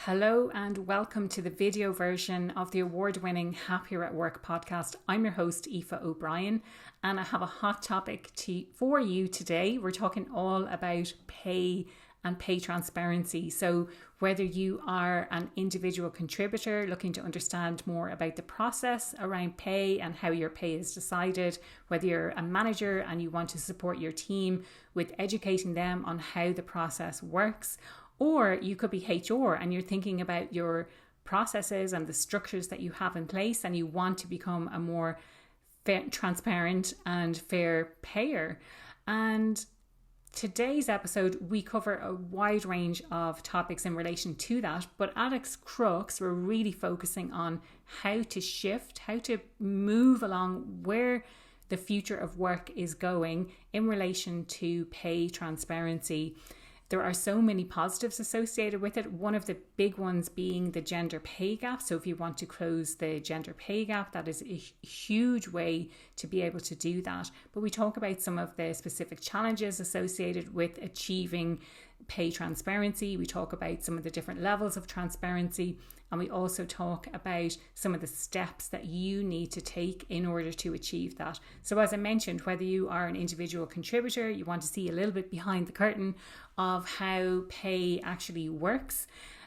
Hello and welcome to the video version of the award-winning Happier at Work podcast. I'm your host, Aoife O'Brien, and I have a hot topic for you today. We're talking all about pay and pay transparency. So whether you are an individual contributor looking to understand more about the process around pay and how your pay is decided, whether you're a manager and you want to support your team with educating them on how the process works, or you could be HR and you're thinking about your processes and the structures that you have in place and you want to become a more transparent and fair payer. And today's episode, we cover a wide range of topics in relation to that. But at its crux, we're really focusing on how to shift, how to move along where the future of work is going in relation to pay transparency. There are so many positives associated with it. One of the big ones being the gender pay gap. So if you want to close the gender pay gap, that is a huge way to be able to do that. But we talk about some of the specific challenges associated with achieving pay transparency. We talk about some of the different levels of transparency. And we also talk about some of the steps that you need to take in order to achieve that. So as I mentioned, whether you are an individual contributor, you want to see a little bit behind the curtain of how pay actually works,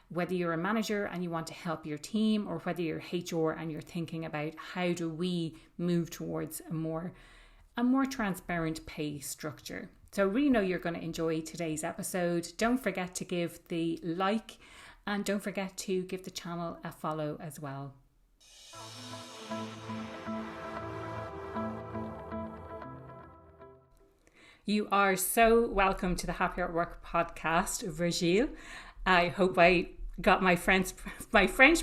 whether you're a manager and you want to help your team, or whether you're HR and you're thinking about how do we move towards a more transparent pay structure. So I really know you're going to enjoy today's episode. Don't forget to give the like and don't forget to give the channel a follow as well. You are so welcome to the Happier at Work podcast, Virgile. I hope I got my French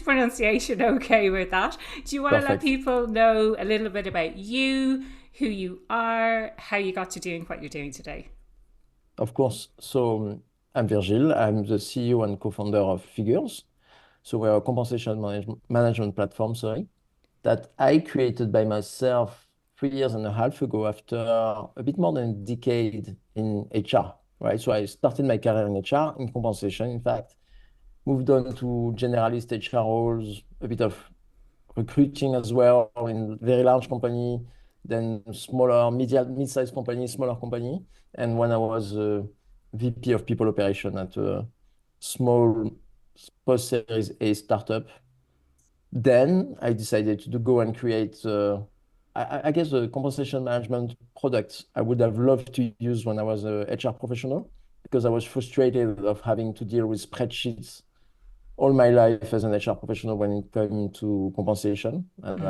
pronunciation okay with that. Do you want to let people know a little bit about you, who you are, how you got to doing what you're doing today? Of course. So I'm Virgile. I'm the CEO and co-founder of Figures. So we're a compensation management platform, that I created by myself 3.5 years ago after a bit more than a decade in HR, right? So I started my career in HR, in compensation, in fact, moved on to generalist HR roles, a bit of recruiting as well in very large company, then smaller, mid-sized company, smaller company. And when I was VP of people operation at a small post-series A startup, then I decided to go and create, I guess, the compensation management product I would have loved to use when I was a HR professional, because I was frustrated of having to deal with spreadsheets all my life as an HR professional when it came to compensation. And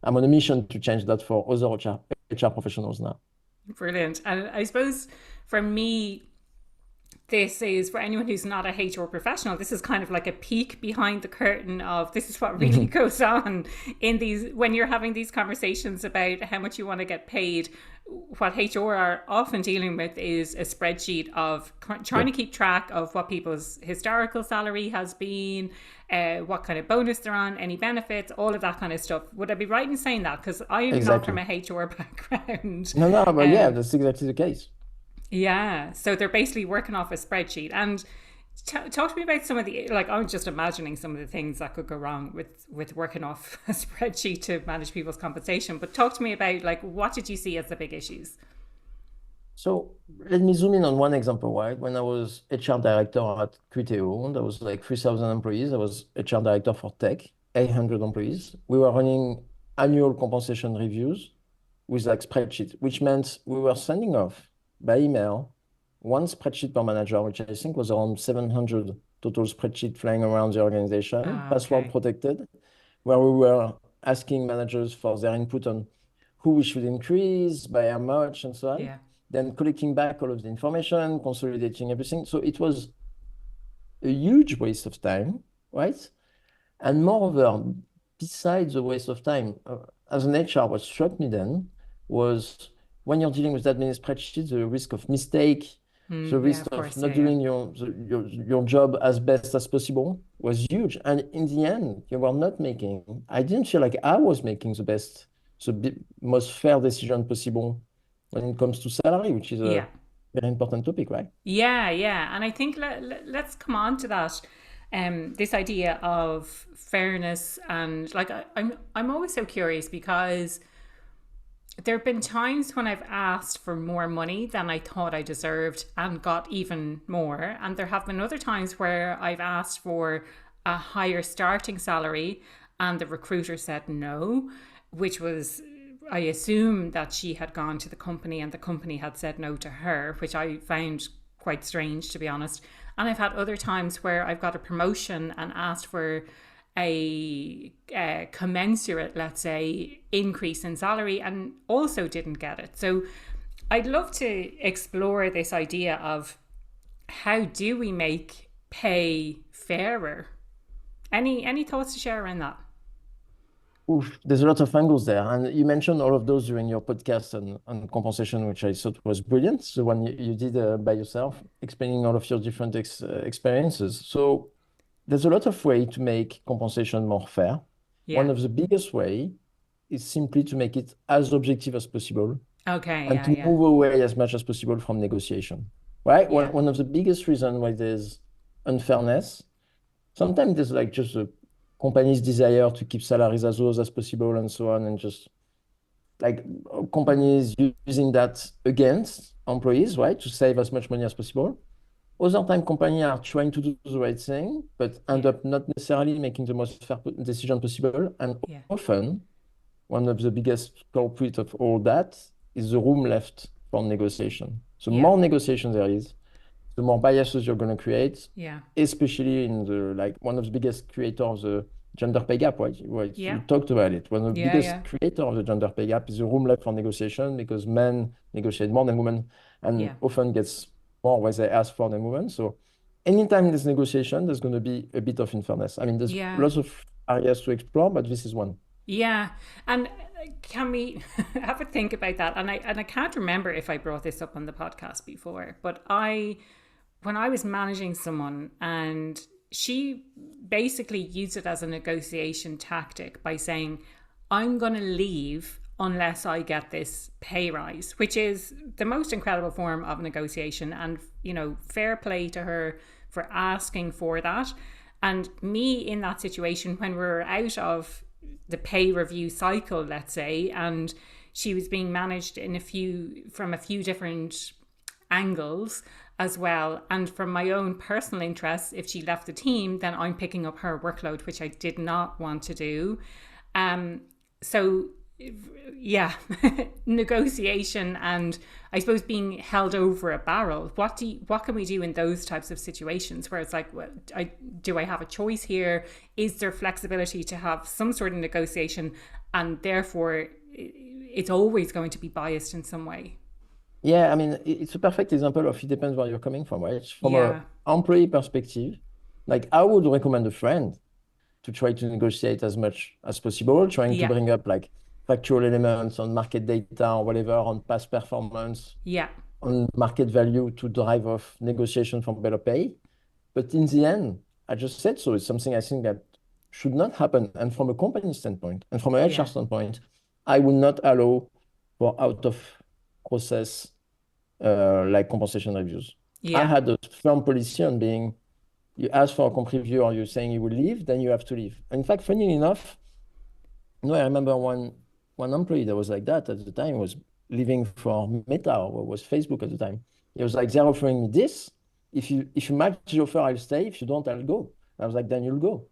I'm on a mission to change that for other HR professionals now. Brilliant. And I suppose for me, this is, for anyone who's not a HR professional, this is kind of like a peek behind the curtain of this is what really goes on in these, when you're having these conversations about how much you want to get paid. What HR are often dealing with is a spreadsheet of trying to keep track of what people's historical salary has been, what kind of bonus they're on, any benefits, all of that kind of stuff. Would I be right in saying that? Because I'm not from a HR background. No, but yeah, that's exactly the case. Yeah, so they're basically working off a spreadsheet. And talk to me about some of the, like, I'm just imagining some of the things that could go wrong with working off a spreadsheet to manage people's compensation. But talk to me about, like, what did you see as the big issues? So let me zoom in on one example, right? When I was HR director at Criteo, there was like 3,000 employees. I was HR director for tech, 800 employees. We were running annual compensation reviews with like spreadsheets, which meant we were sending off by email one spreadsheet per manager, which I think was around 700 total spreadsheet flying around the organization, password protected, where we were asking managers for their input on who we should increase, by how much, and so on. Yeah. Then collecting back all of the information, consolidating everything. So it was a huge waste of time, right? And moreover, besides the waste of time, as an HR, what struck me then was when you're dealing with that many spreadsheets, the risk of mistake, the risk of not doing your job as best as possible was huge. And in the end, I didn't feel like I was making the most fair decision possible when it comes to salary, which is a very important topic, right? Yeah. And I think let's come on to that This idea of fairness, and like I'm always so curious because there have been times when I've asked for more money than I thought I deserved and got even more. And there have been other times where I've asked for a higher starting salary and the recruiter said no, which was, I assume that she had gone to the company and the company had said no to her, which I found quite strange, to be honest. And I've had other times where I've got a promotion and asked for a commensurate, let's say, increase in salary and also didn't get it. So I'd love to explore this idea of how do we make pay fairer? Any thoughts to share around that? Oof, there's a lot of angles there. And you mentioned all of those during your podcast on compensation, which I thought was brilliant. The one you did by yourself, explaining all of your different experiences. So there's a lot of way to make compensation more fair. Yeah. One of the biggest way is simply to make it as objective as possible Okay. and to move away as much as possible from negotiation, right? Yeah. One of the biggest reasons why there's unfairness, sometimes there's like just a company's desire to keep salaries as low as possible and so on, and just like companies using that against employees, right, to save as much money as possible. Other time companies are trying to do the right thing, but end up not necessarily making the most fair decision possible. And often, one of the biggest culprits of all that is the room left for negotiation. So more negotiation there is, the more biases you're going to create, especially in the, like, one of the biggest creators of the gender pay gap, right? You talked about it. One of the biggest creators of the gender pay gap is the room left for negotiation, because men negotiate more than women and often gets more when they ask for than women. So anytime there's negotiation, there's going to be a bit of unfairness. I mean, there's lots of areas to explore, but this is one. Yeah. And can we have a think about that? And I can't remember if I brought this up on the podcast before, but when I was managing someone, and she basically used it as a negotiation tactic by saying, I'm going to leave unless I get this pay rise, which is the most incredible form of negotiation. And, you know, fair play to her for asking for that. And me in that situation, when we were out of the pay review cycle, let's say, and she was being managed from a few different angles as well. And from my own personal interests, if she left the team, then I'm picking up her workload, which I did not want to do. So yeah, negotiation and I suppose being held over a barrel. What can we do in those types of situations where it's like, well, do I have a choice here? Is there flexibility to have some sort of negotiation, and therefore it's always going to be biased in some way? Yeah, I mean, it's a perfect example of it depends where you're coming from, right? From an employee perspective, like I would recommend a friend to try to negotiate as much as possible, trying to bring up like factual elements on market data or whatever, on past performance, on market value to drive off negotiation for better pay. But in the end, I just said so. It's something I think that should not happen. And from a company standpoint and from an HR standpoint, I will not allow for out of process like compensation reviews. I had a firm policy on being, you ask for a comp review or you're saying you will leave, then you have to leave. In fact, funny enough, I remember one employee that was like that at the time, was leaving for Meta, or was Facebook at the time. He was like, they're offering me this. If you match the offer, I'll stay. If you don't, I'll go. I was like, then you'll go.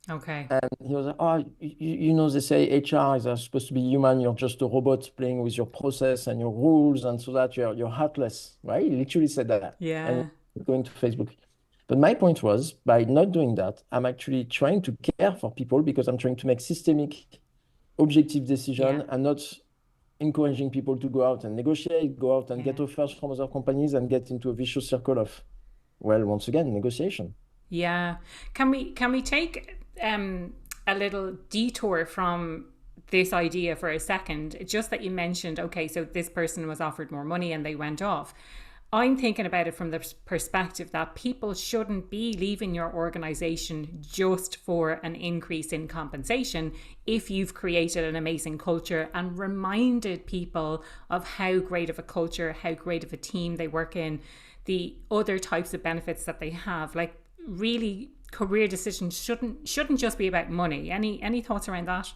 Okay. And he was like, oh, they say HR is supposed to be human. You're just a robot playing with your process and your rules, and so that you're heartless, right? He literally said that. Yeah. And going to Facebook. But my point was, by not doing that, I'm actually trying to care for people, because I'm trying to make systemic, objective decision and not encouraging people to go out and negotiate, go out and get offers from other companies and get into a vicious circle of, well, once again, negotiation. Yeah. Can we take a little detour from this idea for a second? Just that you mentioned, okay, so this person was offered more money and they went off. I'm thinking about it from the perspective that people shouldn't be leaving your organization just for an increase in compensation if you've created an amazing culture and reminded people of how great of a culture, how great of a team they work in, the other types of benefits that they have. Like, really career decisions shouldn't just be about money. Any thoughts around that?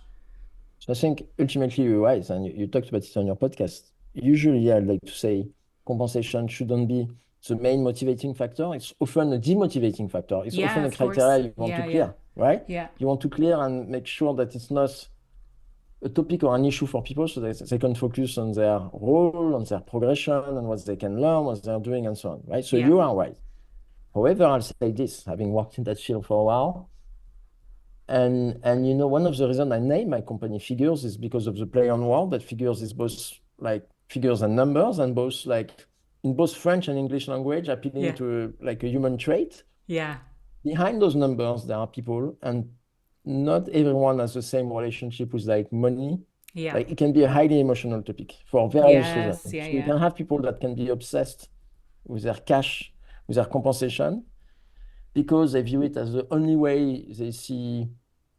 So I think ultimately you're right, and you talked about it on your podcast. Usually, I'd like to say compensation shouldn't be the main motivating factor. It's often a demotivating factor. It's Yeah, often a of course. criteria you want to Yeah, yeah, clear, right? yeah, You want to clear and make sure that it's not a topic or an issue for people so that they can focus on their role, on their progression, on what they can learn, what they're doing, and so on, right? So yeah, you are right. However, I'll say this, having worked in that field for a while, and one of the reasons I named my company Figures is because of the play on word that Figures is both like figures and numbers, and both like in both French and English language, appealing yeah, to like a human trait. yeah, Behind those numbers, there are people, and not everyone has the same relationship with like money. yeah. Like it can be a highly emotional topic for various reasons. Yes, yeah, So you yeah, can have people that can be obsessed with their cash, with their compensation, because they view it as the only way they see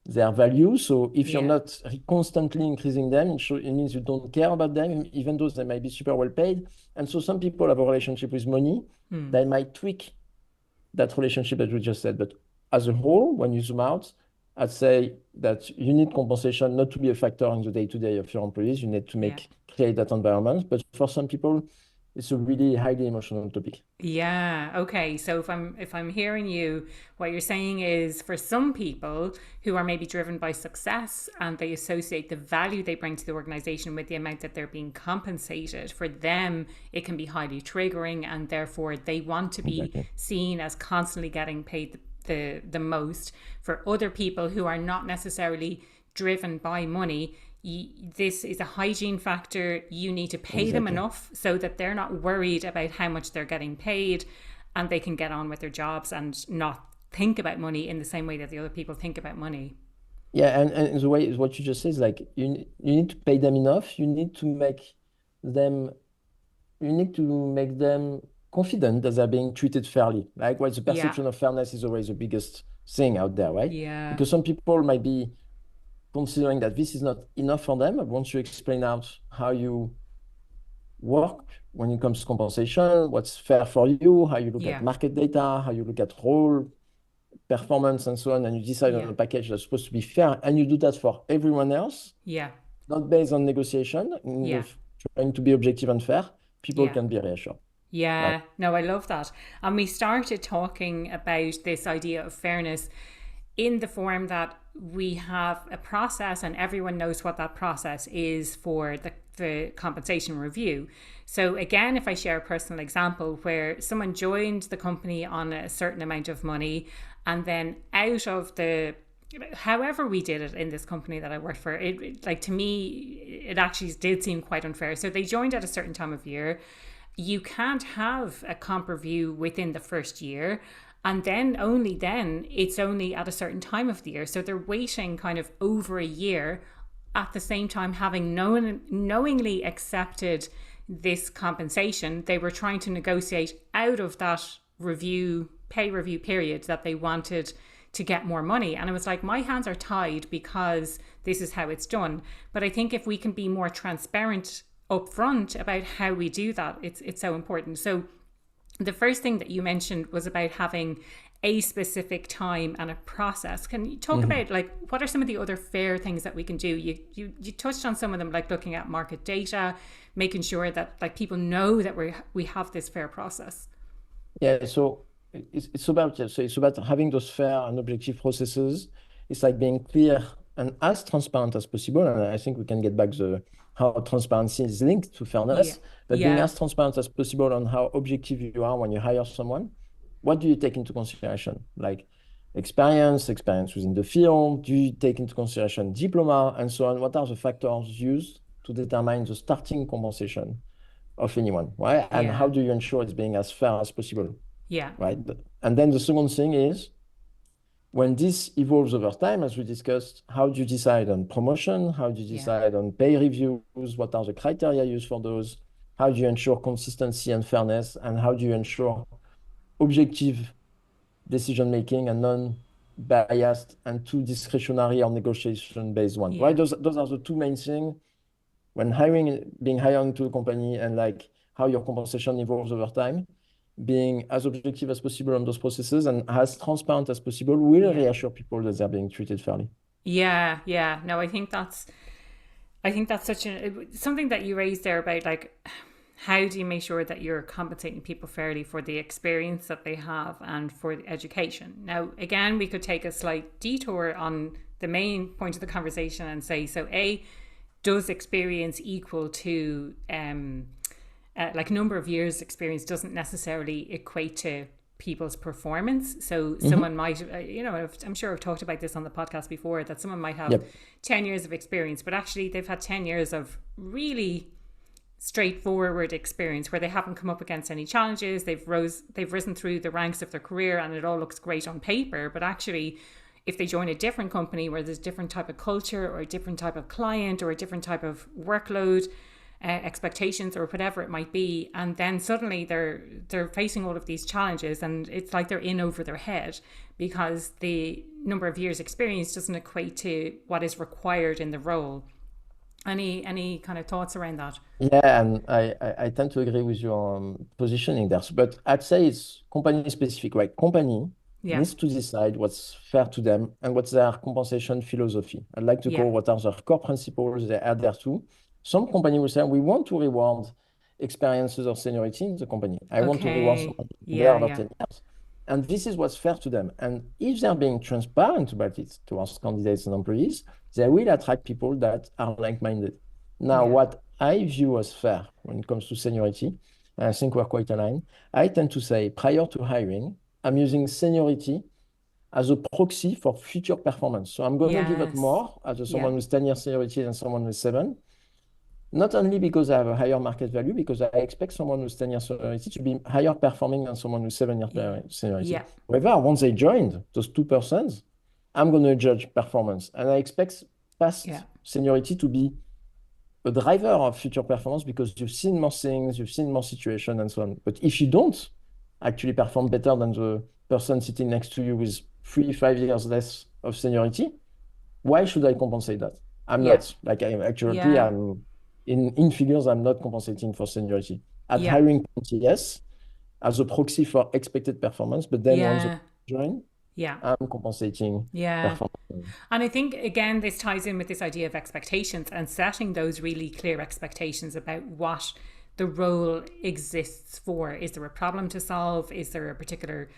their value. So if you're yeah. not constantly increasing them, it means you don't care about them, even though they might be super well paid. And so some people have a relationship with money. They might tweak that relationship that we just said. But as a whole, when you zoom out, I'd say that you need compensation not to be a factor in the day-to-day of your employees. You need to Yeah. create that environment. But for some people, it's a really highly emotional topic. Yeah. Okay. So if I'm hearing you, what you're saying is for some people who are maybe driven by success and they associate the value they bring to the organization with the amount that they're being compensated, for them it can be highly triggering, and therefore they want to be Exactly. seen as constantly getting paid the most. For other people who are not necessarily driven by money, this is a hygiene factor. You need to pay them Exactly. enough so that they're not worried about how much they're getting paid, and they can get on with their jobs and not think about money in the same way that the other people think about money. Yeah, and the way what you just said is like you need to pay them enough. Them you need to make them confident that they're being treated fairly. Like, the Yeah, perception of fairness is always the biggest thing out there, right? yeah, Because some people might be considering that this is not enough for them. But once you explain out how you work when it comes to compensation, what's fair for you, how you look at yeah, market data, how you look at role performance and so on, and you decide on yeah, a package that's supposed to be fair, and you do that for everyone else, yeah, not based on negotiation, yeah, trying to be objective and fair, people yeah. can be reassured, right? Yeah, no, I love that. And we started talking about this idea of fairness in the form that we have a process and everyone knows what that process is for the compensation review. So, again, if I share a personal example where someone joined the company on a certain amount of money, and then out of the however we did it in this company that I worked for, like to me, it actually did seem quite unfair. So they joined at a certain time of year. You can't have a comp review within the first year, and then it's only at a certain time of the year. So they're waiting kind of over a year, at the same time having knowingly accepted this compensation. They were trying to negotiate out of that pay review period that they wanted to get more money. And it was like, my hands are tied because this is how it's done. But I think if we can be more transparent upfront about how we do that, it's so important. So the first thing that you mentioned was about having a specific time and a process. Can you talk about like what are some of the other fair things that we can do? You touched on some of them, like looking at market data, making sure that like people know that we have this fair process. Yeah, so it's about having those fair and objective processes. It's like being clear and as transparent as possible. And I think we can get back the how transparency is linked to Yeah, fairness, but being yeah, as transparent as possible on how objective you are when you hire someone. What do you take into consideration? Like experience within the field? Do you take into consideration diploma and so on? What are the factors used to determine the starting compensation of anyone, right? And yeah, how do you ensure it's being as fair as possible? yeah, Right? And then the second thing is when this evolves over time, as we discussed, how do you decide on promotion? How do you yeah, decide on pay reviews? What are the criteria used for those? How do you ensure consistency and fairness? And how do you ensure objective decision making and non-biased and too discretionary or negotiation-based one, yeah, right? Those are the two main things when being hired into a company, and like how your compensation evolves over time. being as objective as possible on those processes and as transparent as possible will Yeah. reassure people that they're being treated fairly. Yeah, yeah. No, I think that's something that you raised there about like how do you make sure that you're compensating people fairly for the experience that they have and for the education. Now, again, we could take a slight detour on the main point of the conversation and say, so A, does experience equal to like number of years experience doesn't necessarily equate to people's performance. So someone might, I'm sure I've talked about this on the podcast before, that someone might have Yep. 10 years of experience, but actually they've had 10 years of really straightforward experience where they haven't come up against any challenges. They've risen through the ranks of their career and it all looks great on paper, but actually if they join a different company where there's a different type of culture or a different type of client or a different type of workload, expectations or whatever it might be, and then suddenly they're facing all of these challenges and it's like they're in over their head because the number of years experience doesn't equate to what is required in the role. Any kind of thoughts around that? Yeah, and I tend to agree with your positioning there. But I'd say it's company specific, right? Company Yeah, needs to decide what's fair to them and what's their compensation philosophy. I'd like to yeah, call what are their core principles they adhere to. Some company will say, we want to reward experiences or seniority in the company. I want to reward okay, someone there yeah, over yeah, 10 years. And this is what's fair to them. And if they're being transparent about it towards candidates and employees, they will attract people that are like-minded. Now, yeah, what I view as fair when it comes to seniority, and I think we're quite aligned, I tend to say prior to hiring, I'm using seniority as a proxy for future performance. So I'm going to give it yes, more as a yeah, someone with 10 years seniority than someone with 7. Not only because I have a higher market value, because I expect someone with 10 years seniority to be higher performing than someone with 7 years yeah, seniority. yeah, However, once they joined, those two persons, I'm going to judge performance. And I expect yeah, past seniority to be a driver of future performance because you've seen more things, you've seen more situations, and so on. But if you don't actually perform better than the person sitting next to you with 3, 5 years less of seniority, why should I compensate that? I'm yeah, not. Like I actually yeah, I'm in figures, I'm not compensating for seniority. At yeah, hiring point, yes, as a proxy for expected performance, but then once the yeah, join, yeah, I'm compensating yeah. performance. And I think, again, this ties in with this idea of expectations and setting those really clear expectations about what the role exists for. Is there a problem to solve? Is there a particular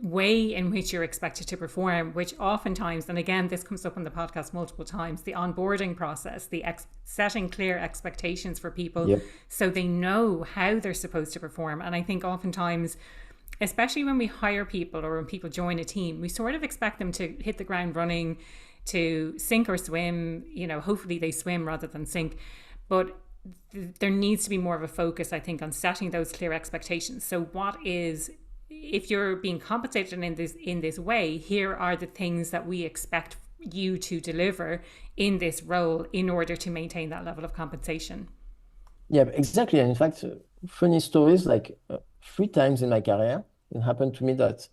way in which you're expected to perform? Which oftentimes, and again, this comes up on the podcast multiple times, the onboarding process, setting clear expectations for people Yep. so they know how they're supposed to perform. And I think oftentimes, especially when we hire people or when people join a team, we sort of expect them to hit the ground running, to sink or swim. Hopefully they swim rather than sink. But there needs to be more of a focus, I think, on setting those clear expectations. So if you're being compensated in this way, here are the things that we expect you to deliver in this role in order to maintain that level of compensation. Yeah, exactly. And in fact, funny stories like 3 times in my career, it happened to me that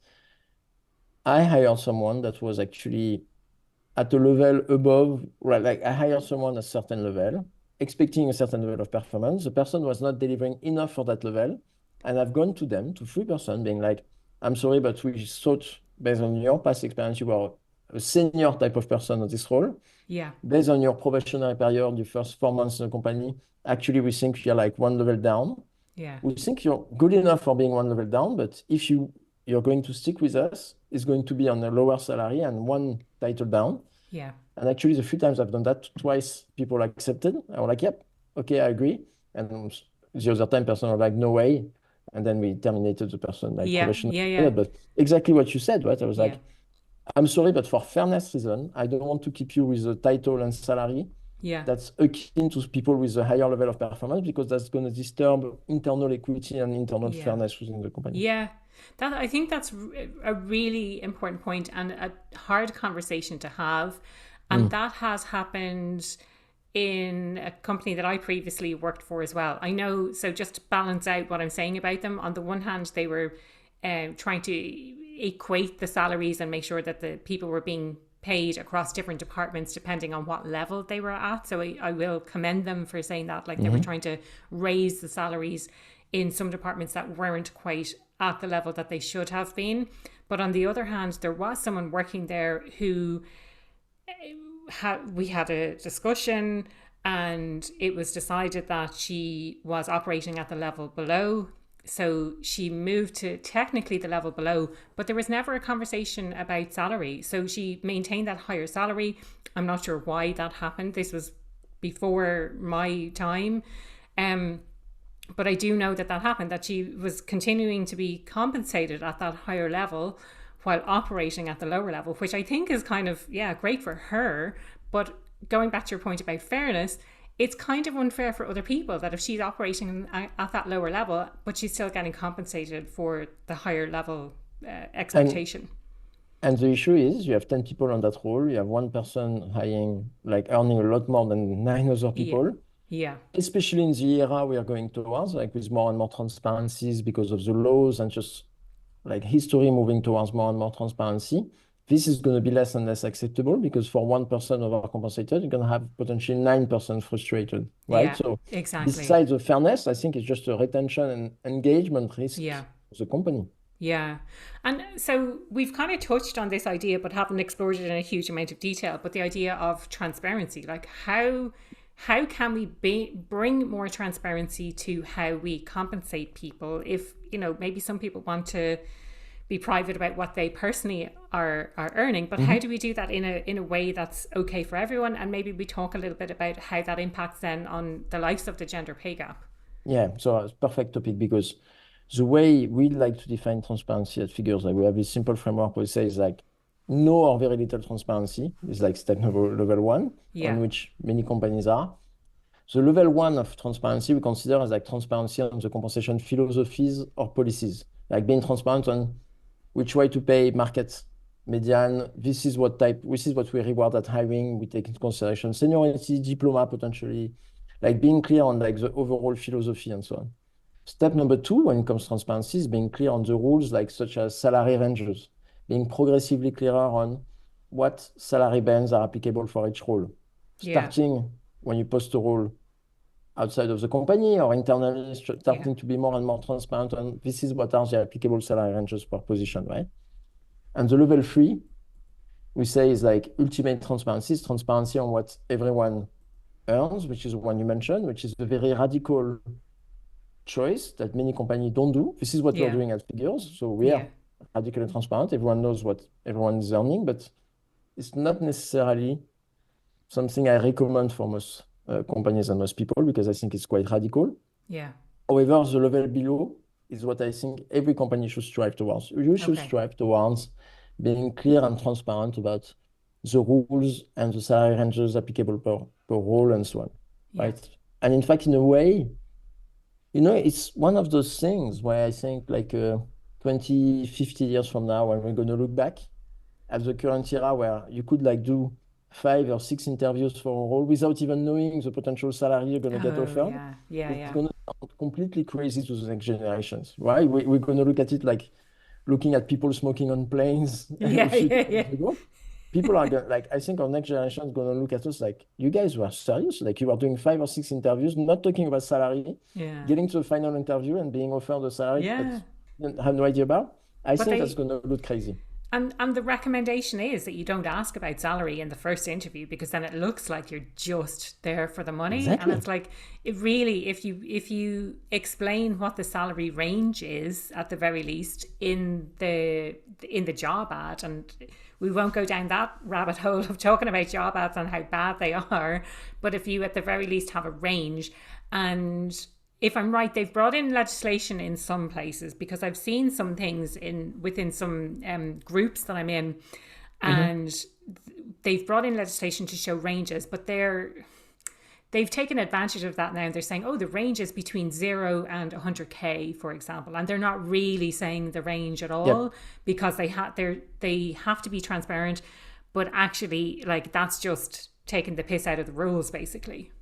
I hired someone that was actually at a level above, right? Like I hired someone at a certain level, expecting a certain level of performance. The person was not delivering enough for that level. And I've gone to them, to 3 person, being like, I'm sorry, but we thought based on your past experience, you were a senior type of person on this role. Yeah, Based on your probationary period, your first 4 months in the company, actually, we think you're like one level down. yeah, We think you're good enough for being one level down, but if you're going to stick with us, it's going to be on a lower salary and one title down. yeah, And actually, the few times I've done that, twice people accepted. I was like, yep, okay, I agree. And the other time, person was like, no way. And then we terminated the person like yeah, probationary yeah, yeah, period. But exactly what you said, right? I was yeah, like, I'm sorry, but for fairness reason, I don't want to keep you with a title and salary yeah, that's akin to people with a higher level of performance because that's going to disturb internal equity and internal yeah. fairness within the company. Yeah, that I think that's a really important point and a hard conversation to have, and Mm. that has happened in a company that I previously worked for as well. I know, so just to balance out what I'm saying about them, on the one hand, they were trying to equate the salaries and make sure that the people were being paid across different departments depending on what level they were at. So I will commend them for saying that, like they were Mm-hmm. trying to raise the salaries in some departments that weren't quite at the level that they should have been. But on the other hand, there was someone working there who we had a discussion, and it was decided that she was operating at the level below. So she moved to technically the level below, but there was never a conversation about salary. So she maintained that higher salary. I'm not sure why that happened. This was before my time. But I do know that happened, that she was continuing to be compensated at that higher level while operating at the lower level, which I think is kind of, great for her. But going back to your point about fairness, it's kind of unfair for other people that if she's operating at that lower level, but she's still getting compensated for the higher level expectation. And the issue is you have 10 people on that role. You have one person earning a lot more than 9 other people. Yeah. Especially in the era we are going towards, like with more and more transparencies because of the laws and just like history moving towards more and more transparency. This is going to be less and less acceptable because for one person overcompensated, you're going to have potentially 9% frustrated, right? Yeah, so exactly. Besides the fairness, I think it's just a retention and engagement risk of the company. Yeah. And so we've kind of touched on this idea, but haven't explored it in a huge amount of detail. But the idea of transparency, like how can we bring more transparency to how we compensate people? If, maybe some people want to be private about what they personally are earning, but how do we do that in a way that's okay for everyone? And maybe we talk a little bit about how that impacts then on the likes of the gender pay gap. Yeah, so it's a perfect topic because the way we like to define transparency at Figures, like we have this simple framework where it says like no or very little transparency is like step level 1, on which many companies are. So level 1 of transparency we consider as like transparency on the compensation philosophies or policies, like being transparent on which way to pay market median. This is what we reward at hiring. We take into consideration seniority, diploma potentially, like being clear on like the overall philosophy and so on. Step number 2 when it comes to transparency is being clear on the rules, like such as salary ranges, being progressively clearer on what salary bands are applicable for each role. Starting when you post a role outside of the company or internally, starting to be more and more transparent on this is what are the applicable salary ranges per position, right? And the level 3, we say is like ultimate transparency, is transparency on what everyone earns, which is the one you mentioned, which is a very radical choice that many companies don't do. This is what we're doing at Figures. So we are radically transparent. Everyone knows what everyone is earning, but it's not necessarily something I recommend for most companies and most people because I think it's quite radical. Yeah. However, the level below is what I think every company should strive towards. You should strive towards being clear and transparent about the rules and the salary ranges applicable per role and so on, right? And in fact, in a way, it's one of those things where I think like 20, 50 years from now, when we're going to look back at the current era where you could like do 5 or 6 interviews for a role without even knowing the potential salary you're going to get offered. It's going to sound completely crazy to the next generations, right? We're going to look at it like looking at people smoking on planes. People are going like, I think our next generation is going to look at us like, you guys were serious? Like you are doing 5 or 6 interviews, not talking about salary, getting to the final interview and being offered a salary that you have no idea about. I think that's going to look crazy. And the recommendation is that you don't ask about salary in the first interview because then it looks like you're just there for the money. And it's like, it really, if you explain what the salary range is at the very least in the job ad, and we won't go down that rabbit hole of talking about job ads and how bad they are, but if you at the very least have a range. And if I'm right, they've brought in legislation in some places because I've seen some things within some groups that I'm in, and they've brought in legislation to show ranges, but they've taken advantage of that now. And they're saying, the range is between 0 and 100K, for example, and they're not really saying the range at all because they have to be transparent, but actually, like that's just taking the piss out of the rules, basically.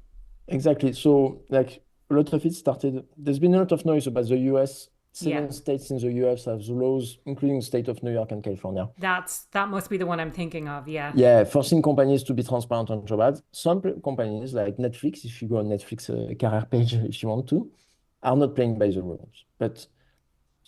Exactly. So, like. A lot of it started, there's been a lot of noise about the US. 7 states in the US have the laws, including the state of New York and California. That must be the one I'm thinking of, Yeah, forcing companies to be transparent on job ads. Some companies, like Netflix, if you go on Netflix career page if you want to, are not playing by the rules. But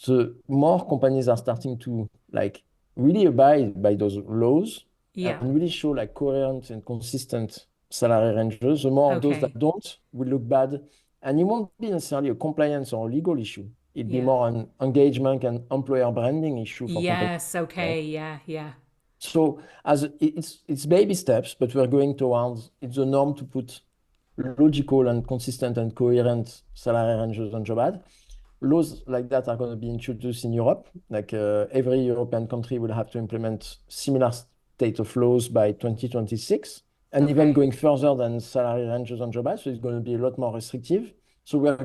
the more companies are starting to like really abide by those laws Yeah. and really show like coherent and consistent salary ranges, the more of those that Okay. don't will look bad. And it won't be necessarily a compliance or a legal issue. It'd be Yeah. more an engagement and employer branding issue for companies. Yes. Right? Okay. Yeah. Yeah. So it's baby steps, but we're going towards it's the norm to put logical and consistent and coherent salary ranges on job ad. Laws like that are going to be introduced in Europe. Like every European country will have to implement similar state of laws by 2026, and even Okay. going further than salary ranges on job ads. So it's going to be a lot more restrictive. So we're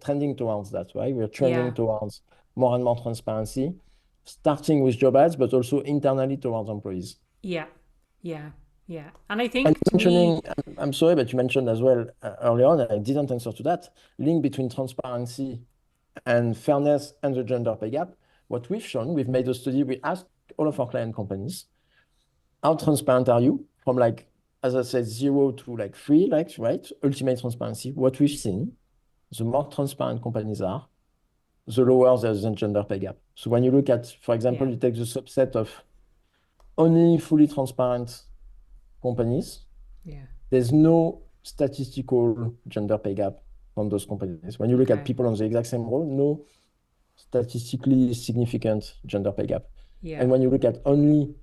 trending towards that, right? We're trending Yeah. towards more and more transparency, starting with job ads, but also internally towards employees. Yeah. Yeah. Yeah. And I And think to me, mentioning, I'm sorry, but you mentioned as well earlier on, and I didn't answer to that, link between transparency and fairness and the gender pay gap. What we've shown, we've made a study, we asked all of our client companies, how transparent are you? From like, as I said, 0 to like 3, like, right? Ultimate transparency. What we've seen, the more transparent companies are, the lower there's the gender pay gap. So when you look at, for example, yeah. you take the subset of only fully transparent companies, Yeah. there's no statistical gender pay gap from those companies. When you look at Okay. people on the exact same role, no statistically significant gender pay gap. Yeah. And when you look at only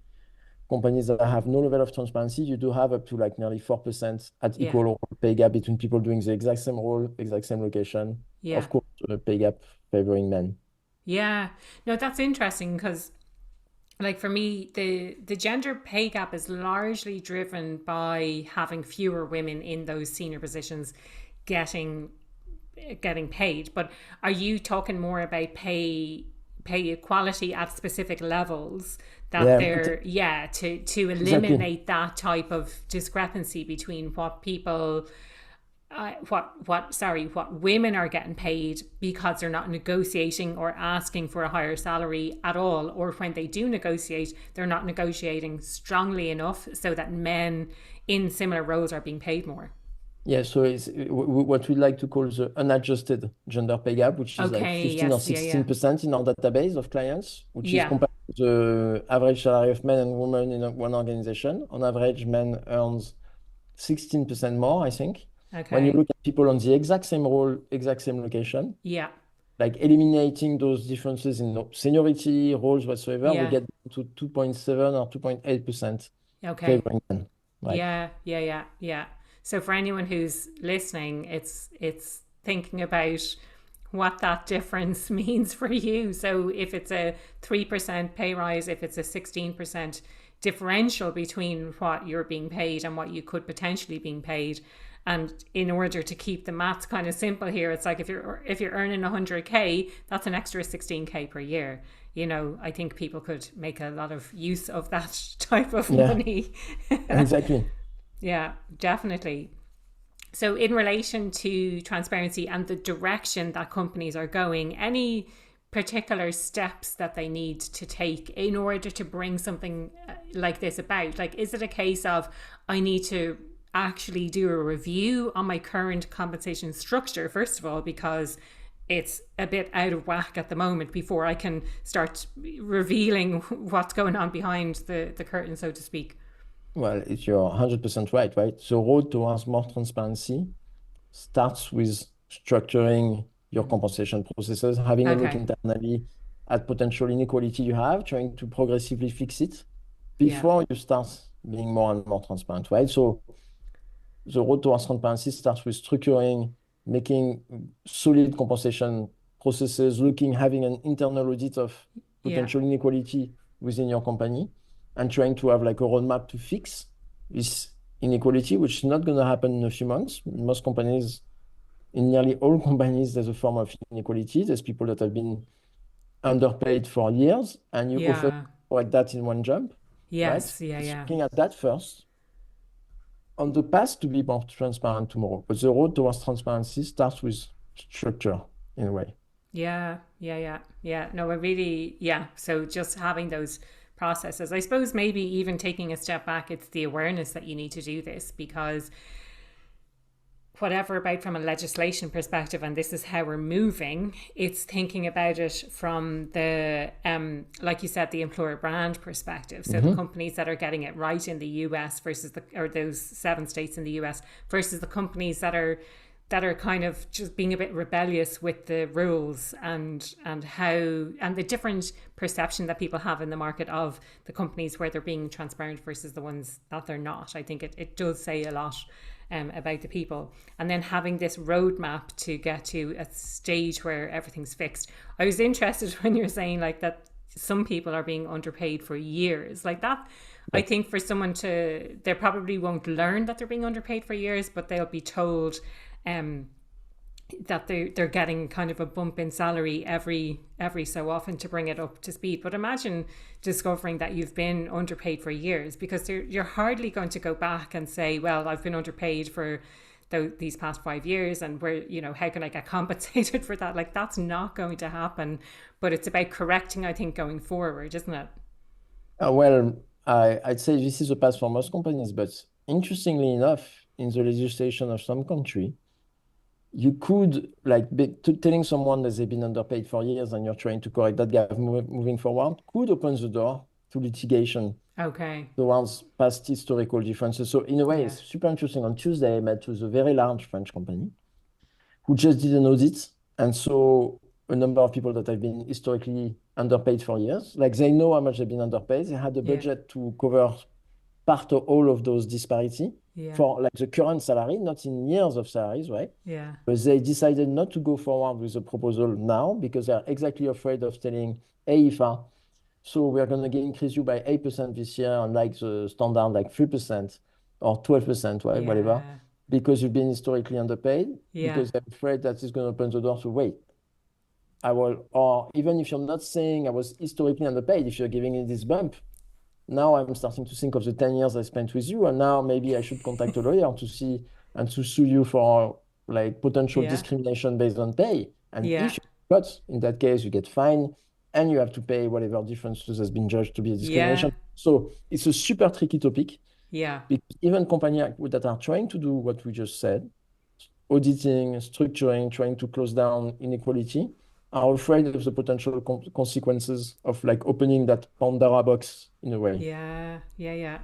companies that have no level of transparency, you do have up to like nearly 4% at Yeah. equal pay gap between people doing the exact same role, exact same location. Yeah. Of course, pay gap favoring men. Yeah. No, that's interesting because like for me, the gender pay gap is largely driven by having fewer women in those senior positions getting paid. But are you talking more about pay equality at specific levels that Yeah, they're to exactly. eliminate that type of discrepancy between what people what women are getting paid because they're not negotiating or asking for a higher salary at all, or when they do negotiate, they're not negotiating strongly enough so that men in similar roles are being paid more. Yeah, so it's what we like to call the unadjusted gender pay gap, which is like Okay, 15 or yes, yeah, yeah. 16% in our database of clients, which is Yeah. compared to the average salary of men and women in one organization. On average, men earns 16% more, I think. When you Okay. look at people on the exact same role, exact same location, Yeah. like eliminating those differences in seniority, roles whatsoever, we Yeah. get to 2.7 or 2.8% Okay. favoring men, right? Yeah, yeah, yeah, yeah. So for anyone who's listening, it's thinking about what that difference means for you. So if it's a 3% pay rise, if it's a 16% differential between what you're being paid and what you could potentially being paid. And in order to keep the maths kind of simple here, it's like if you're earning 100K, that's an extra 16K per year. You know, I think people could make a lot of use of that type of Yeah, money. exactly. Yeah, definitely. So, in relation to transparency and the direction that companies are going, any particular steps that they need to take in order to bring something like this about? Like, is it a case of I need to actually do a review on my current compensation structure, first of all, because it's a bit out of whack at the moment before I can start revealing what's going on behind the curtain, so to speak? Well, if you're 100% right, right? The road towards more transparency starts with structuring your compensation processes, having a look Okay. internally at potential inequality you have, trying to progressively fix it Yeah. before you start being more and more transparent, right? So the road towards transparency starts with structuring, making solid compensation processes, having an internal audit of Yeah. potential inequality within your company, and trying to have like a roadmap to fix this inequality, which is not going to happen in a few months. Most companies, in nearly all companies, there's a form of inequality. There's people that have been underpaid for years, and you often Yeah. correct that in one jump, right? Yes. Yeah. It's Yeah. looking at that first on the path to be more transparent tomorrow. But the road towards transparency starts with structure in a way. Yeah. Yeah. Yeah. Yeah. No, I really, yeah. So just having those processes, I suppose maybe even taking a step back, it's the awareness that you need to do this because whatever about from a legislation perspective, and this is how we're moving, it's thinking about it from the like you said, the employer brand perspective. So the companies that are getting it right in the US versus those 7 states in the US versus the companies that are kind of just being a bit rebellious with the rules and the different perception that people have in the market of the companies where they're being transparent versus the ones that they're not. I think it does say a lot about the people. And then having this roadmap to get to a stage where everything's fixed. I was interested when you're saying like that some people are being underpaid for years. Like that, I think for someone they probably won't learn that they're being underpaid for years, but they'll be told that they're getting kind of a bump in salary every so often to bring it up to speed. But imagine discovering that you've been underpaid for years, because you're hardly going to go back and say, well, I've been underpaid for these past 5 years, and how can I get compensated for that? Like, that's not going to happen. But it's about correcting, I think, going forward, isn't it? Well, I'd say this is a path for most companies, but interestingly enough, in the legislation of some country, you could be telling someone that they've been underpaid for years and you're trying to correct that gap moving forward could open the door to litigation towards past historical differences. So in a way, it's super interesting. On Tuesday, I met with a very large French company who just did an audit and saw a number of people that have been historically underpaid for years. Like, they know how much they've been underpaid. They had a budget to cover part of all of those disparity for like the current salary, not in years of salaries, right? Yeah. But they decided not to go forward with the proposal now because they're exactly afraid of telling, hey, IFA, so we're going to increase you by 8% this year, unlike the standard like 3% or 12%, right? Whatever, because you've been historically underpaid, because they're afraid that it's going to open the door to wait. Or even if you're not saying I was historically underpaid, if you're giving it this bump, now I'm starting to think of the 10 years I spent with you, and now maybe I should contact a lawyer to see and to sue you for like potential discrimination based on pay. And if you cut, in that case, you get fined and you have to pay whatever differences has been judged to be a discrimination. So it's a super tricky topic. Yeah. Because even companies that are trying to do what we just said, auditing, structuring, trying to close down inequality, are afraid of the potential consequences of like opening that Pandora box in a way. Yeah.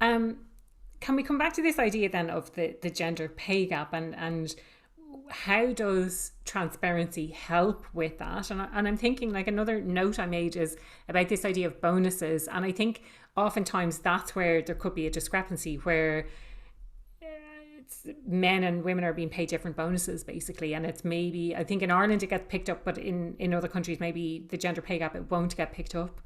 Can we come back to this idea then of the gender pay gap and how does transparency help with that? And I'm thinking, like, another note I made is about this idea of bonuses. And I think oftentimes that's where there could be a discrepancy where men and women are being paid different bonuses, basically. And it's maybe, I think in Ireland it gets picked up, but in other countries, maybe the gender pay gap, it won't get picked up.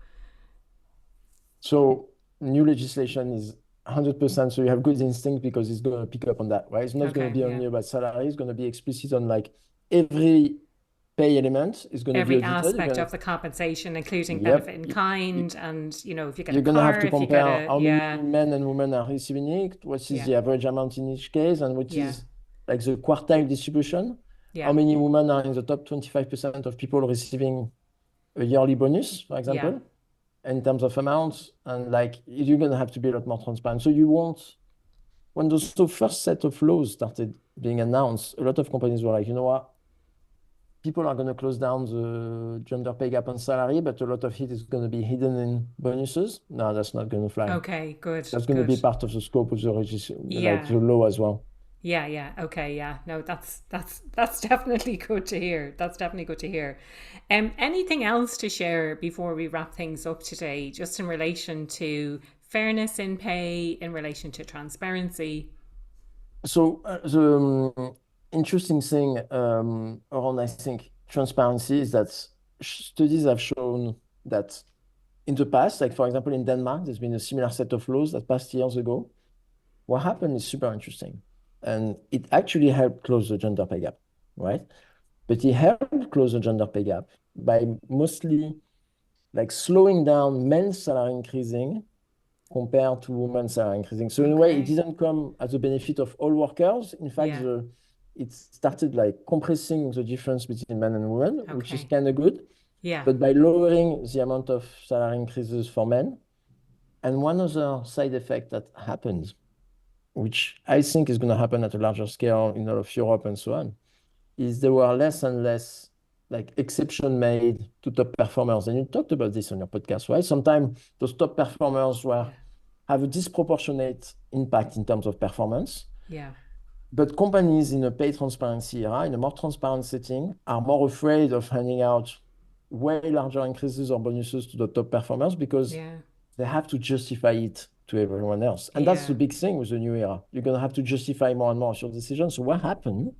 So new legislation is 100%. So you have good instinct because it's going to pick up on that, right? It's not going to be only about salary. It's going to be explicit on like every pay element is going to be every aspect of the compensation, including benefit in kind, and if you get you're going to have to compare how many men and women are receiving it, what is the average amount in each case, and what is like the quartile distribution. How many women are in the top 25% of people receiving a yearly bonus, for example, in terms of amounts, and like you're going to have to be a lot more transparent. So you won't. When those first set of laws started being announced, a lot of companies were like, you know what? People are going to close down the gender pay gap on salary, but a lot of it is going to be hidden in bonuses. No, that's not going to fly. Okay, good. That's going to be part of the scope of the like the law as well. Yeah. Okay, yeah. No, that's definitely good to hear. That's definitely good to hear. Anything else to share before we wrap things up today, just in relation to fairness in pay, in relation to transparency? So the interesting thing around, I think, transparency is that studies have shown that in the past, like for example, in Denmark, there's been a similar set of laws that passed years ago. What happened is super interesting. And it actually helped close the gender pay gap, right? But it helped close the gender pay gap by mostly like slowing down men's salary increasing compared to women's salary increasing. So in a way, it didn't come as a benefit of all workers. In fact, it started like compressing the difference between men and women, which is kind of good. Yeah. But by lowering the amount of salary increases for men, and one other side effect that happens which I think is going to happen at a larger scale in all of Europe and so on, is there were less and less like exception made to top performers. And you talked about this on your podcast, right? Sometimes those top performers have a disproportionate impact in terms of performance. Yeah. But companies in a pay transparency era, in a more transparent setting, are more afraid of handing out way larger increases or bonuses to the top performers because they have to justify it to everyone else. And that's the big thing with the new era. You're going to have to justify more and more of your decisions. So what happened,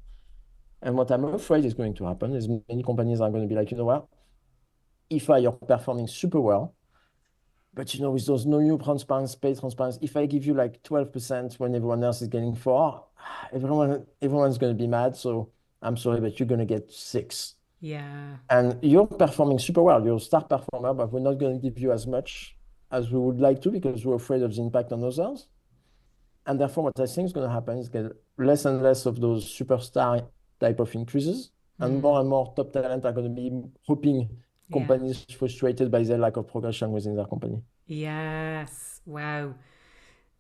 and what I'm afraid is going to happen, is many companies are going to be like, you know what, if you're performing super well, but with those no new transparency, pay transparency, if I give you like 12% when everyone else is getting 4%, everyone's going to be mad. So I'm sorry, but you're going to get 6%. Yeah. And you're performing super well. You're a star performer, but we're not going to give you as much as we would like to because we're afraid of the impact on others. And therefore, what I think is going to happen is get less and less of those superstar type of increases, and more top talent are going to be hoping companies frustrated by their lack of progression within their company. Yes. Wow.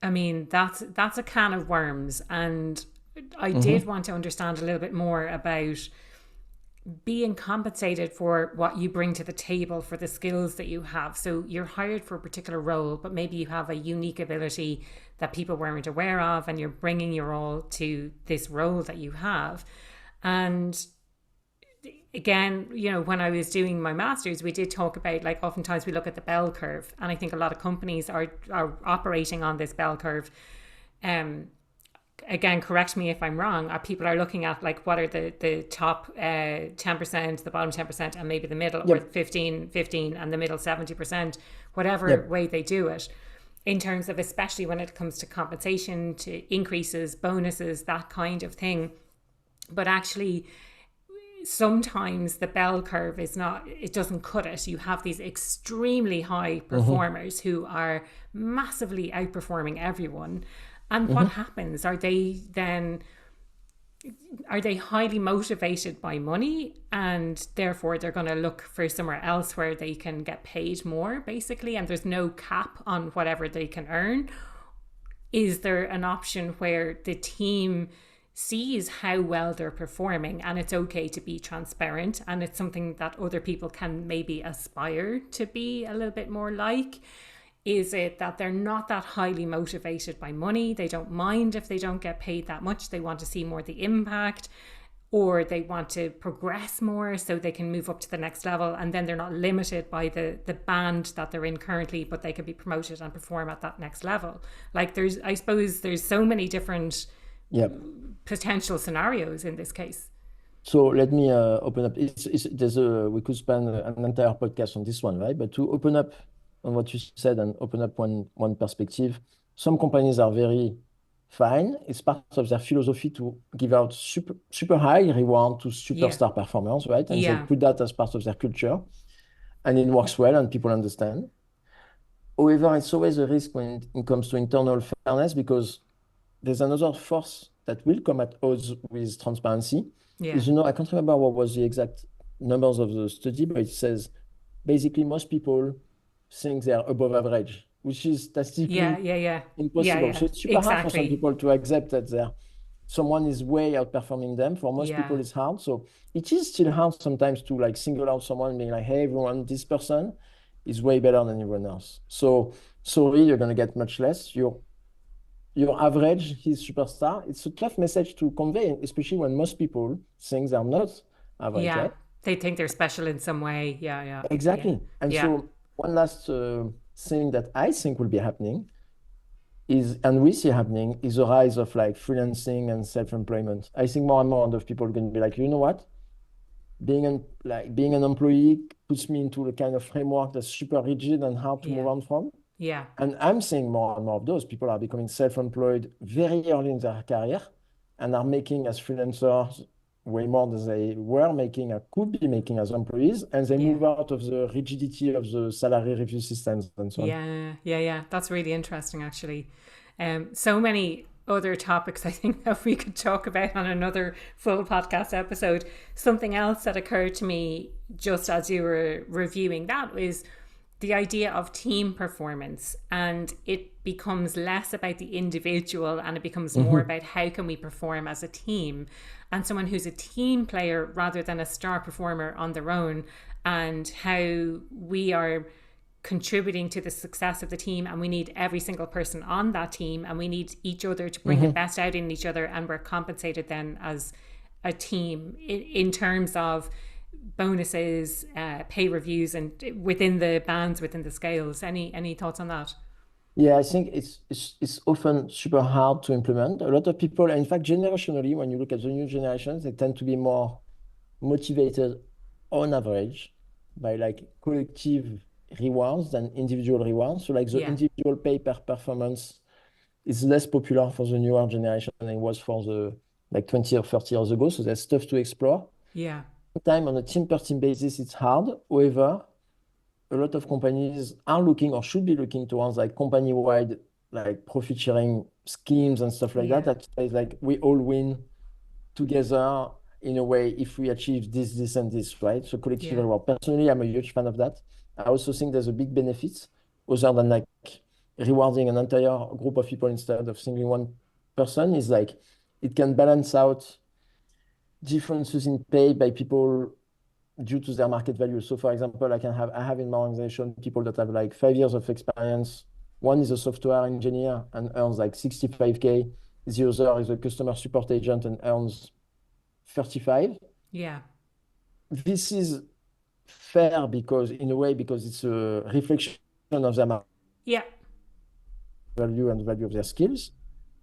I mean, that's a can of worms. And I did want to understand a little bit more about being compensated for what you bring to the table, for the skills that you have. So you're hired for a particular role, but maybe you have a unique ability that people weren't aware of, and you're bringing your all to this role that you have. And again, when I was doing my master's, we did talk about, like, oftentimes we look at the bell curve, and I think a lot of companies are operating on this bell curve. Again, correct me if I'm wrong. People are looking at, like, what are the top 10%, the bottom 10%, and maybe the middle, or 15, and the middle 70%, whatever way they do it, in terms of, especially when it comes to compensation, to increases, bonuses, that kind of thing. But actually, sometimes the bell curve it doesn't cut it. You have these extremely high performers who are massively outperforming everyone. And what happens? Are they highly motivated by money, and therefore they're going to look for somewhere else where they can get paid more, basically, and there's no cap on whatever they can earn? Is there an option where the team sees how well they're performing, and it's okay to be transparent, and it's something that other people can maybe aspire to be a little bit more like? Is it that they're not that highly motivated by money? They don't mind if they don't get paid that much. They want to see more the impact, or they want to progress more so they can move up to the next level, and then they're not limited by the band that they're in currently, but they can be promoted and perform at that next level. Like, I suppose there's so many different potential scenarios in this case. So let me open up. We could spend an entire podcast on this one, right? But to open up on what you said and open up one perspective, some companies are very fine. It's part of their philosophy to give out super high reward to superstar performers, right? And they put that as part of their culture, and it works well and people understand. However, it's always a risk when it comes to internal fairness, because there's another force that will come at odds with transparency. Is, I can't remember what was the exact numbers of the study, but it says basically most people think they're above average, which is statistically impossible. So it's super hard for some people to accept that someone is way outperforming them. For most people, it's hard. So it is still hard sometimes to, like, single out someone, being like, hey, everyone, this person is way better than everyone else. So sorry, you're going to get much less. Your average is superstar. It's a tough message to convey, especially when most people think they're not average. Right? They think they're special in some way. Exactly. And so one last thing that I think will be happening is, and we see happening, is the rise of, like, freelancing and self-employment. I think more and more of people are going to be like, you know what? Being an employee puts me into a kind of framework that's super rigid and hard to move on from. And I'm seeing more and more of those people are becoming self-employed very early in their career and are making as freelancers way more than they were making or could be making as employees, and they move out of the rigidity of the salary review systems and so on. That's really interesting, actually. So many other topics I think that we could talk about on another full podcast episode. Something else that occurred to me just as you were reviewing that is the idea of team performance, and it becomes less about the individual and it becomes more about how can we perform as a team, and someone who's a team player rather than a star performer on their own, and how we are contributing to the success of the team, and we need every single person on that team, and we need each other to bring the best out in each other, and we're compensated then as a team in terms of bonuses, pay reviews, and within the bands, within the scales. Any thoughts on that? Yeah, I think it's often super hard to implement. A lot of people, in fact, generationally, when you look at the new generations, they tend to be more motivated on average by like collective rewards than individual rewards. So like the Yeah, individual pay per performance is less popular for the newer generation than it was for the like 20 or 30 years ago. So there's stuff to explore. yeah, Time on a team per team basis, it's hard. However, a lot of companies are looking or should be looking towards like company-wide like profit sharing schemes and stuff like that. yeah, That is like we all win together in a way if we achieve this and this, right? So collective yeah, reward. Personally, I'm a huge fan of that. I also think there's a big benefit other than like rewarding an entire group of people instead of singling one person is like it can balance out differences in pay by people due to their market value. So for example, I have in my organization people that have like 5 years of experience. One is a software engineer and earns like 65K. The other is a customer support agent and earns 35. yeah, This is fair because in a way, because it's a reflection of their market yeah, value and the value of their skills.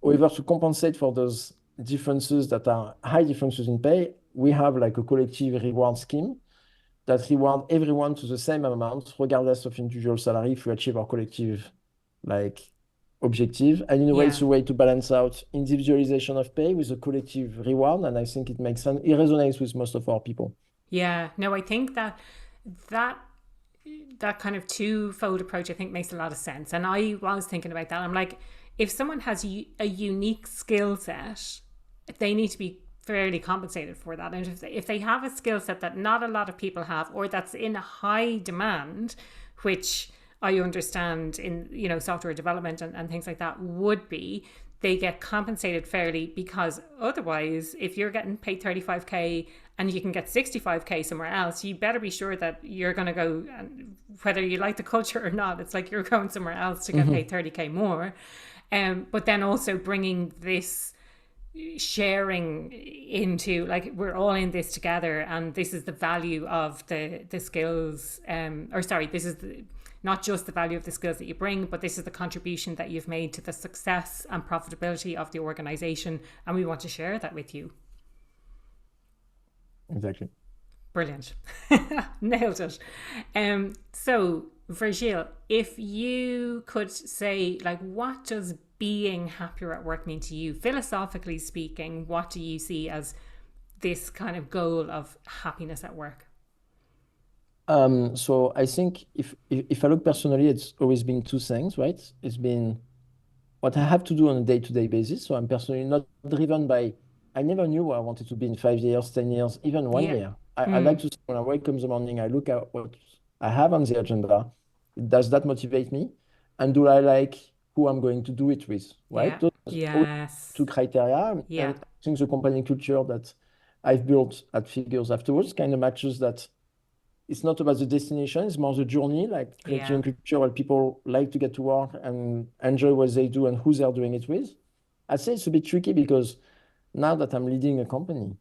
However, to compensate for those differences that are high differences in pay, we have like a collective reward scheme that reward everyone to the same amount, regardless of individual salary, if we achieve our collective like objective. And in a way, yeah, it's a way to balance out individualization of pay with a collective reward. And I think it makes sense. It resonates with most of our people. yeah. No, I think that that kind of twofold approach, I think, makes a lot of sense. And I was thinking about that. I'm like, if someone has a unique skill set, they need to be fairly compensated for that. And if they have a skill set that not a lot of people have, or that's in high demand, which I understand in, software development and things like that would be, they get compensated fairly, because otherwise, if you're getting paid 35K and you can get 65K somewhere else, you better be sure that you're going to go, whether you like the culture or not, it's like you're going somewhere else to get paid 30K more. But then also bringing this sharing into, like, we're all in this together, and this is the value of the skills, this is not just the value of the skills that you bring, but this is the contribution that you've made to the success and profitability of the organization, and we want to share that with you. Exactly. Brilliant. Nailed it. So Virgile, if you could say, like, what does being happier at work mean to you? Philosophically speaking, what do you see as this kind of goal of happiness at work? So I think if I look personally, it's always been two things, right? It's been what I have to do on a day-to-day basis. So I'm personally not driven by, I never knew where I wanted to be in 5 years, 10 years, even one Yeah. year. I like to, when I wake up in the morning, I look at what I have on the agenda. Does that motivate me? And do I like who I'm going to do it with, right? Yeah. Those are all Yes. two criteria. Yeah. And I think the company culture that I've built at Figures afterwards kind of matches that. It's not about the destination, it's more the journey, like creating a culture where people like to get to work and enjoy what they do and who they're doing it with. I'd say it's a bit tricky because now that I'm leading a company,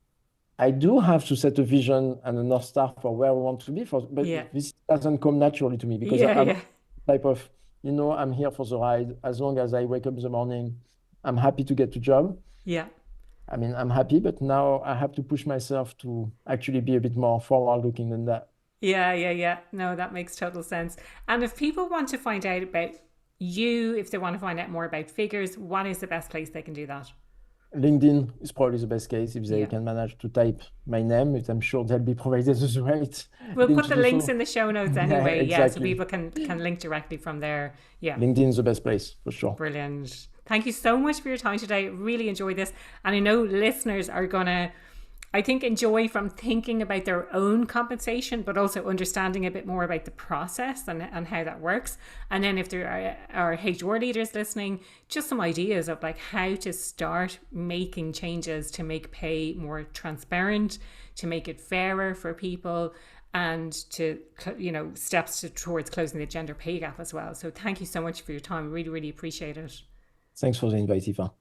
I do have to set a vision and a North Star for where I want to be, but this doesn't come naturally to me because I'm type of, I'm here for the ride. As long as I wake up in the morning, I'm happy to get to job. Yeah. I mean, I'm happy, but now I have to push myself to actually be a bit more forward looking than that. Yeah. No, that makes total sense. And if people want to find out about you, if they want to find out more about Figures, what is the best place they can do that? LinkedIn is probably the best case if they can manage to type my name, which I'm sure they'll be provided the right. We'll put the links in the show notes anyway. Exactly. So people can link directly from there. Yeah. LinkedIn is the best place for sure. Brilliant. Thank you so much for your time today. Really enjoyed this. And I know listeners are going to I think enjoy from thinking about their own compensation, but also understanding a bit more about the process and how that works. And then if there are HR leaders listening, just some ideas of like how to start making changes to make pay more transparent, to make it fairer for people, and to, steps towards closing the gender pay gap as well. So thank you so much for your time. Really, really appreciate it. Thanks for the invite, Eva.